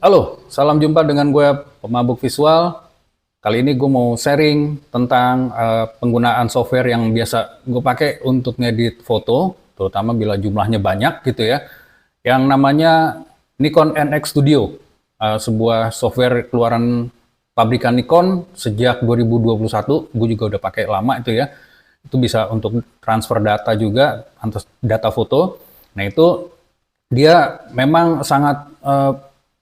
Halo, salam jumpa dengan gue pemabuk visual. Kali ini gue mau sharing tentang penggunaan software yang biasa gue pakai untuk ngedit foto, terutama bila jumlahnya banyak gitu ya. Yang namanya Nikon NX Studio, sebuah software keluaran pabrikan Nikon sejak 2021. Gue juga udah pakai lama itu ya. Itu bisa untuk transfer data juga, data foto. Nah itu dia memang sangat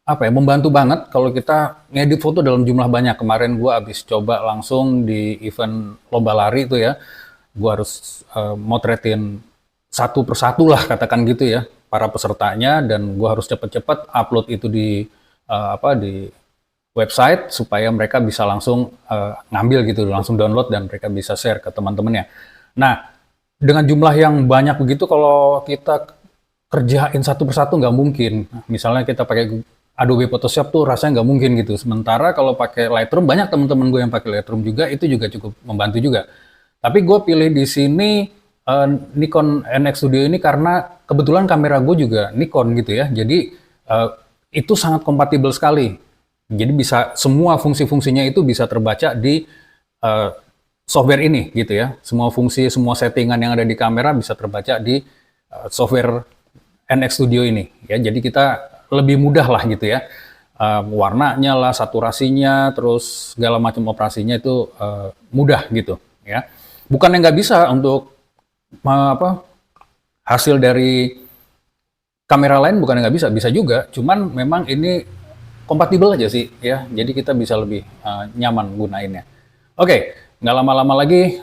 membantu banget kalau kita ngedit foto dalam jumlah banyak. Kemarin gue habis coba langsung di event lomba lari itu ya, gue harus motretin satu persatu lah katakan gitu ya para pesertanya, dan gue harus cepet-cepet upload itu di website supaya mereka bisa langsung ngambil gitu, langsung download dan mereka bisa share ke teman-temannya. Nah, dengan jumlah yang banyak begitu, kalau kita kerjain satu persatu nggak mungkin. Misalnya kita pakai Adobe Photoshop tuh rasanya nggak mungkin gitu. Sementara kalau pakai Lightroom, banyak teman-teman gue yang pakai Lightroom juga, itu juga cukup membantu juga. Tapi gue pilih di sini Nikon NX Studio ini karena kebetulan kamera gue juga Nikon gitu ya. Jadi itu sangat kompatibel sekali. Jadi bisa semua fungsi-fungsinya itu bisa terbaca di uh, software ini gitu ya. Semua fungsi, semua settingan yang ada di kamera bisa terbaca di software NX Studio ini ya. Jadi kita lebih mudah lah gitu ya. Warnanya lah, saturasinya, terus segala macam operasinya itu mudah gitu ya. Bukan yang nggak bisa untuk hasil dari kamera lain, bukan yang nggak bisa, bisa juga. Cuman memang ini kompatibel aja sih ya. Jadi kita bisa lebih nyaman gunainnya. Oke, nggak lama-lama lagi,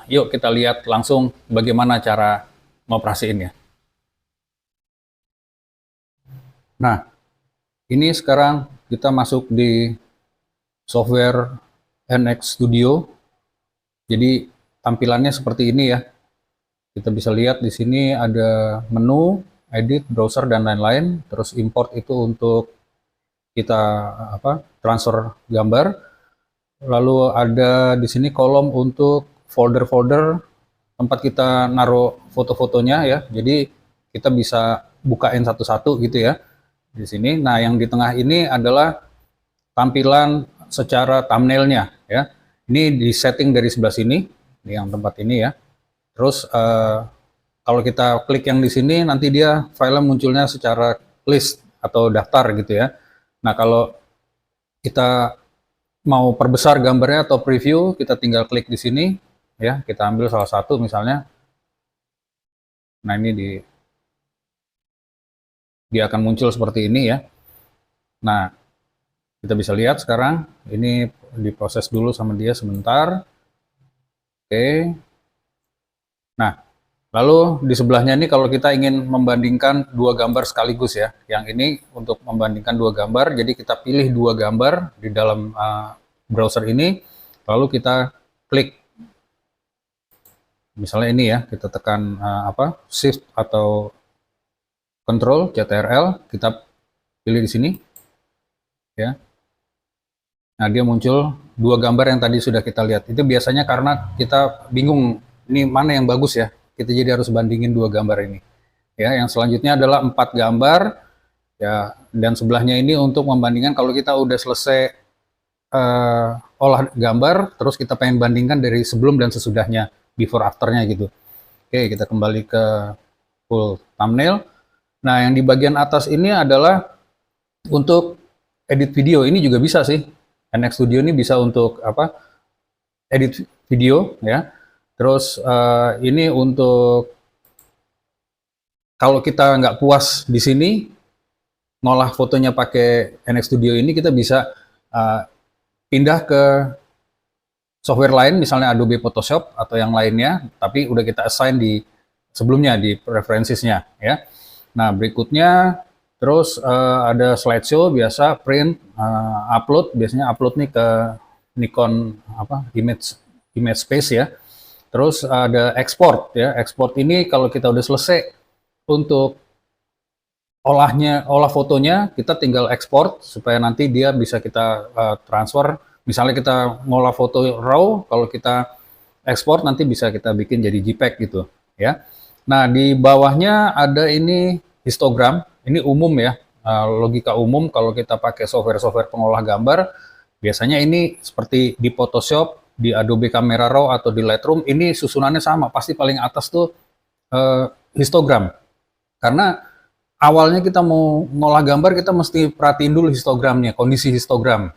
yuk kita lihat langsung bagaimana cara mengoperasiinnya. Nah, ini sekarang kita masuk di software NX Studio. Jadi tampilannya seperti ini ya. Kita bisa lihat di sini ada menu, edit, browser, dan lain-lain. Terus import itu untuk kita transfer gambar. Lalu ada di sini kolom untuk folder-folder tempat kita naruh foto-fotonya ya. Jadi kita bisa bukain satu-satu gitu ya di sini. Nah, yang di tengah ini adalah tampilan secara thumbnailnya ya. Ini di setting dari sebelah sini, di yang tempat ini ya. Terus kalau kita klik yang di sini, nanti dia filenya munculnya secara list atau daftar gitu ya. Nah, kalau kita mau perbesar gambarnya atau preview, kita tinggal klik di sini ya. Kita ambil salah satu misalnya. Nah, ini dia akan muncul seperti ini ya. Nah, kita bisa lihat sekarang, ini diproses dulu sama dia sebentar. Oke. Nah, lalu di sebelahnya ini kalau kita ingin membandingkan dua gambar sekaligus ya. Yang ini untuk membandingkan dua gambar, jadi kita pilih dua gambar di dalam browser ini, lalu kita klik. Misalnya ini ya, kita tekan Shift atau Control CTRL, kita pilih di sini ya. Nah, dia muncul dua gambar yang tadi sudah kita lihat. Itu biasanya karena kita bingung ini mana yang bagus ya. Kita jadi harus bandingin dua gambar ini. Ya, yang selanjutnya adalah 4 gambar ya, dan sebelahnya ini untuk membandingkan kalau kita udah selesai olah gambar, terus kita pengen bandingkan dari sebelum dan sesudahnya, before afternya gitu. Oke, kita kembali ke full thumbnail. Nah, yang di bagian atas ini adalah untuk edit video. Ini juga bisa sih. NX Studio ini bisa untuk edit video ya. Terus ini untuk kalau kita nggak puas di sini ngolah fotonya pakai NX Studio ini, kita bisa pindah ke software lain, misalnya Adobe Photoshop atau yang lainnya, tapi udah kita assign di sebelumnya di preferences-nya ya. Nah, berikutnya terus ada slideshow biasa, print, upload, biasanya upload nih ke Nikon image space ya. Terus ada export ya. Export ini kalau kita udah selesai untuk olah fotonya, kita tinggal export supaya nanti dia bisa kita transfer. Misalnya kita ngolah foto RAW, kalau kita export nanti bisa kita bikin jadi JPEG gitu ya. Nah, di bawahnya ada ini histogram, ini umum ya. logika umum kalau kita pakai software-software pengolah gambar, biasanya ini seperti di Photoshop, di Adobe Camera Raw atau di Lightroom, ini susunannya sama, pasti paling atas tuh histogram. Karena awalnya kita mau ngolah gambar, kita mesti perhatiin dulu histogramnya, kondisi histogram.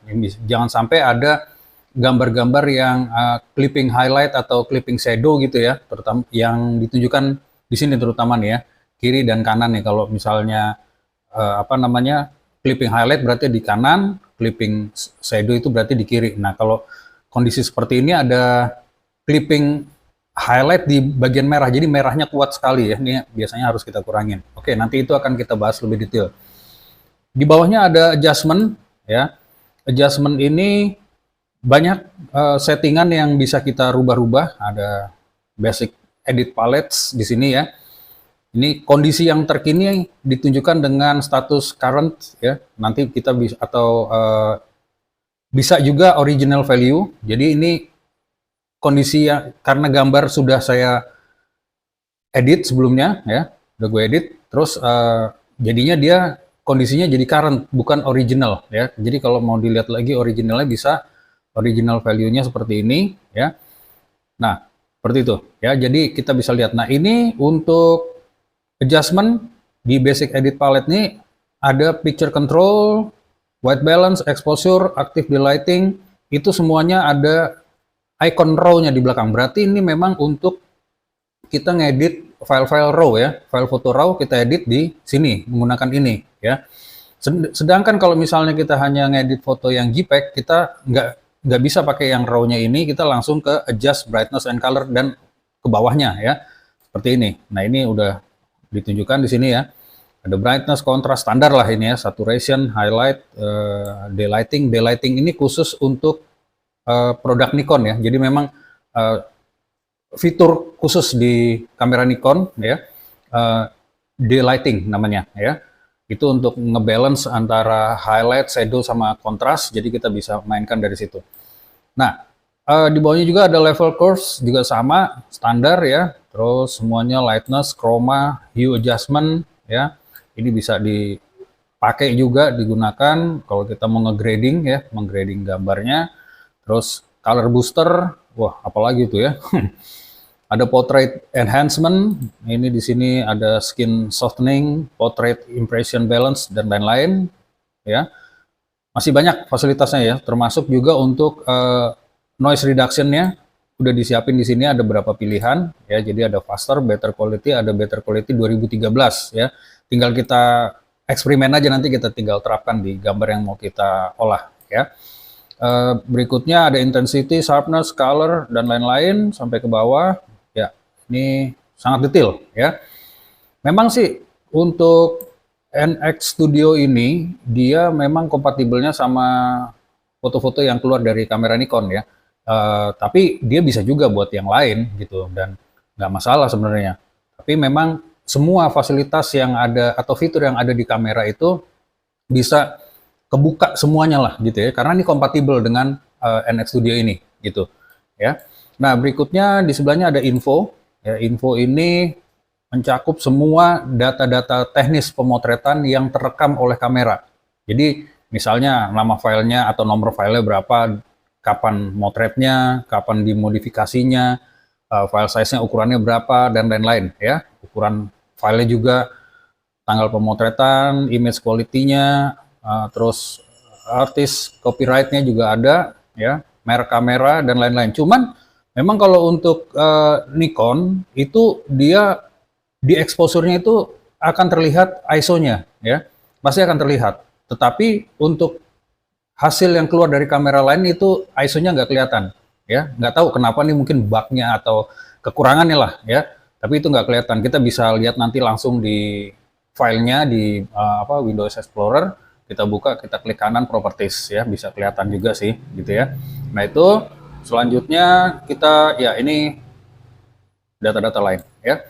Jangan sampai ada gambar-gambar yang clipping highlight atau clipping shadow gitu ya, terutama yang ditunjukkan di sini terutama nih ya, kiri dan kanan nih. Kalau misalnya clipping highlight berarti di kanan, clipping shadow itu berarti di kiri. Nah, kalau kondisi seperti ini ada clipping highlight di bagian merah, jadi merahnya kuat sekali ya, ini biasanya harus kita kurangin. Oke, nanti itu akan kita bahas lebih detail. Di bawahnya ada adjustment ya. Adjustment ini banyak settingan yang bisa kita rubah-rubah. Ada basic edit palettes di sini ya. Ini kondisi yang terkini ditunjukkan dengan status current ya. Nanti kita bisa atau bisa juga original value. Jadi ini kondisi yang karena gambar sudah saya edit sebelumnya ya, udah gue edit, terus jadinya dia kondisinya jadi current bukan original ya. Jadi kalau mau dilihat lagi originalnya bisa original value-nya seperti ini ya. Nah, seperti itu ya. Jadi kita bisa lihat. Nah, ini untuk adjustment di basic edit palette nih ada picture control, white balance, exposure, active delighting, itu semuanya ada icon raw-nya di belakang. Berarti ini memang untuk kita ngedit file-file raw ya, file foto raw kita edit di sini menggunakan ini ya. Sedangkan kalau misalnya kita hanya ngedit foto yang JPEG, kita nggak bisa pakai yang raw-nya ini, kita langsung ke adjust brightness and color dan ke bawahnya ya, seperti ini. Nah, ini udah ditunjukkan di sini ya. Ada brightness, contrast standar lah ini ya, saturation, highlight, daylighting. Daylighting ini khusus untuk produk Nikon ya, jadi memang fitur khusus di kamera Nikon ya, daylighting namanya ya, itu untuk ngebalance antara highlight, shadow sama kontras, jadi kita bisa mainkan dari situ. Nah, di bawahnya juga ada level curves juga sama, standar ya, terus semuanya lightness, chroma, hue adjustment ya, ini bisa dipakai juga, digunakan kalau kita mau nge-grading ya, meng-grading gambarnya. Terus color booster, wah apalagi itu ya. Ada portrait enhancement, ini di sini ada skin softening, portrait impression balance dan lain-lain ya. Masih banyak fasilitasnya ya, termasuk juga untuk noise reduction-nya udah disiapin di sini, ada beberapa pilihan ya. Jadi ada faster, better quality, ada better quality 2013 ya. Tinggal kita eksperimen aja, nanti kita tinggal terapkan di gambar yang mau kita olah ya. Berikutnya ada intensity, sharpness, color, dan lain-lain sampai ke bawah. Ya, ini sangat detail ya. Memang sih untuk NX Studio ini dia memang kompatibelnya sama foto-foto yang keluar dari kamera Nikon ya. Tapi dia bisa juga buat yang lain gitu dan nggak masalah sebenarnya. Tapi memang semua fasilitas yang ada atau fitur yang ada di kamera itu bisa kebuka semuanya lah gitu ya, karena ini kompatibel dengan NX Studio ini gitu ya. Nah, berikutnya di sebelahnya ada info ya. Info ini mencakup semua data-data teknis pemotretan yang terekam oleh kamera. Jadi misalnya nama filenya atau nomor filenya berapa, kapan motretnya, kapan dimodifikasinya, file size-nya ukurannya berapa dan lain-lain ya. Ukuran filenya juga, tanggal pemotretan, image quality-nya, terus artis copyright-nya juga ada ya, merek kamera dan lain-lain. Cuman memang kalau untuk Nikon itu dia di exposure-nya itu akan terlihat ISO-nya ya, pasti akan terlihat. Tetapi untuk hasil yang keluar dari kamera lain itu ISO-nya nggak kelihatan ya, nggak tahu kenapa nih, mungkin bug-nya atau kekurangannya lah ya. Tapi itu nggak kelihatan, kita bisa lihat nanti langsung di filenya di Windows Explorer. Kita buka, kita klik kanan properties ya, bisa kelihatan juga sih gitu ya. Nah, itu selanjutnya kita ya, ini data-data lain ya.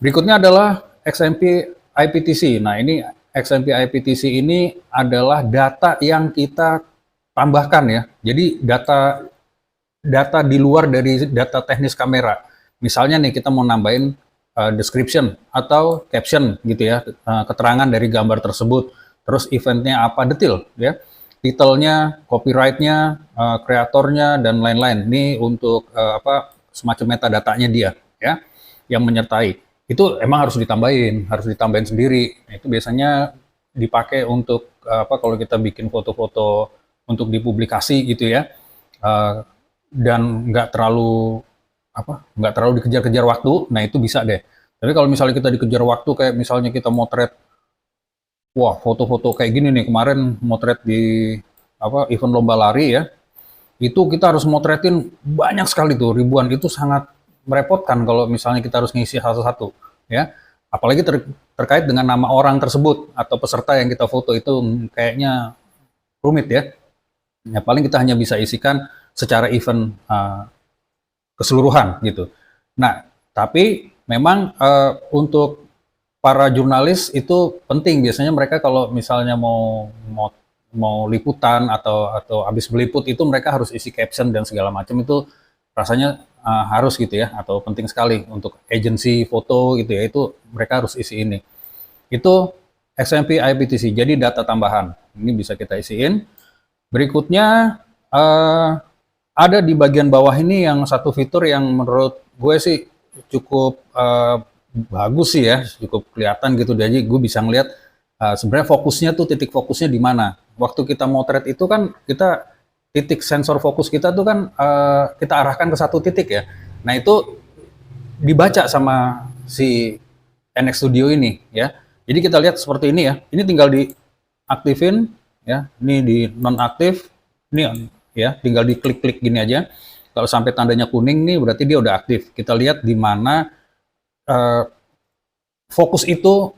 Berikutnya adalah XMP IPTC. Nah, ini XMP IPTC ini adalah data yang kita tambahkan ya. Jadi data di luar dari data teknis kamera. Misalnya nih kita mau nambahin description atau caption gitu ya, keterangan dari gambar tersebut. terus eventnya apa detail ya, titelnya, copyright-nya, kreatornya dan lain-lain. Ini untuk semacam metadatanya dia ya yang menyertai. Itu emang harus ditambahin sendiri. Nah, itu biasanya dipakai untuk kalau kita bikin foto-foto untuk dipublikasi gitu ya. Uh, dan nggak terlalu dikejar-kejar waktu, nah itu bisa deh. Tapi kalau misalnya kita dikejar waktu, kayak misalnya kita motret, wah foto-foto kayak gini nih, kemarin motret di event lomba lari ya, itu kita harus motretin banyak sekali tuh, ribuan. Itu sangat merepotkan kalau misalnya kita harus ngisi satu-satu ya. Apalagi terkait dengan nama orang tersebut atau peserta yang kita foto, itu kayaknya rumit ya. Ya paling kita hanya bisa isikan secara event keseluruhan gitu. Nah, tapi memang untuk para jurnalis itu penting, biasanya mereka kalau misalnya mau liputan atau habis meliput itu mereka harus isi caption dan segala macam, itu rasanya harus gitu ya, atau penting sekali untuk agensi foto gitu ya, itu mereka harus isi ini. Itu XMP IPTC, jadi data tambahan. Ini bisa kita isiin. Berikutnya ada di bagian bawah ini yang satu fitur yang menurut gue sih cukup bagus sih ya, cukup kelihatan gitu. Jadi gue bisa ngeliat sebenarnya fokusnya tuh, titik fokusnya di mana. Waktu kita motret itu kan kita titik sensor fokus kita tuh kan kita arahkan ke satu titik ya. Nah itu dibaca sama si NX Studio ini ya. Jadi kita lihat seperti ini ya. Ini tinggal diaktifin ya. Ini di nonaktif. Ini ya, tinggal diklik-klik gini aja. Kalau sampai tandanya kuning nih berarti dia udah aktif. Kita lihat di mana fokus itu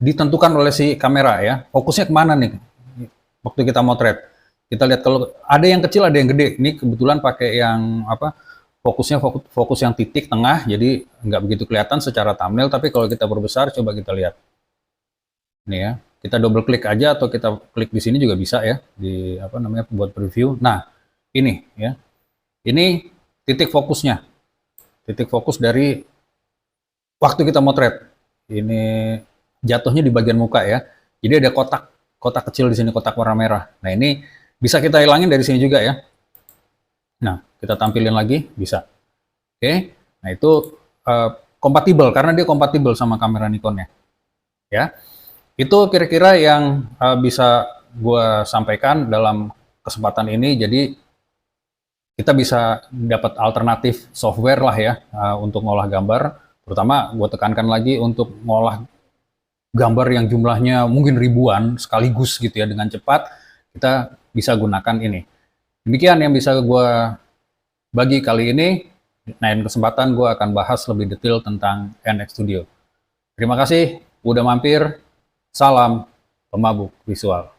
ditentukan oleh si kamera ya. Fokusnya kemana nih waktu kita motret. Kita lihat kalau ada yang kecil ada yang gede. Ini kebetulan pakai yang fokusnya fokus yang titik tengah, jadi nggak begitu kelihatan secara thumbnail. Tapi kalau kita perbesar, coba kita lihat. Ini ya, kita double klik aja atau kita klik di sini juga bisa ya, di buat preview. Nah, ini ya. Ini titik fokusnya. Titik fokus dari waktu kita motret. Ini jatuhnya di bagian muka ya. Jadi ada kotak kecil di sini, kotak warna merah. Nah, ini bisa kita hilangin dari sini juga ya. Nah, kita tampilin lagi, bisa. Oke, nah itu kompatibel, karena dia kompatibel sama kamera Nikon-nya. Ya, itu kira-kira yang bisa gue sampaikan dalam kesempatan ini. Jadi, kita bisa dapat alternatif software lah ya untuk ngolah gambar. Terutama gue tekankan lagi untuk ngolah gambar yang jumlahnya mungkin ribuan sekaligus gitu ya dengan cepat, kita bisa gunakan ini. Demikian yang bisa gue bagi kali ini. Lain kesempatan gue akan bahas lebih detail tentang NX Studio. Terima kasih udah mampir. Salam pemabuk visual.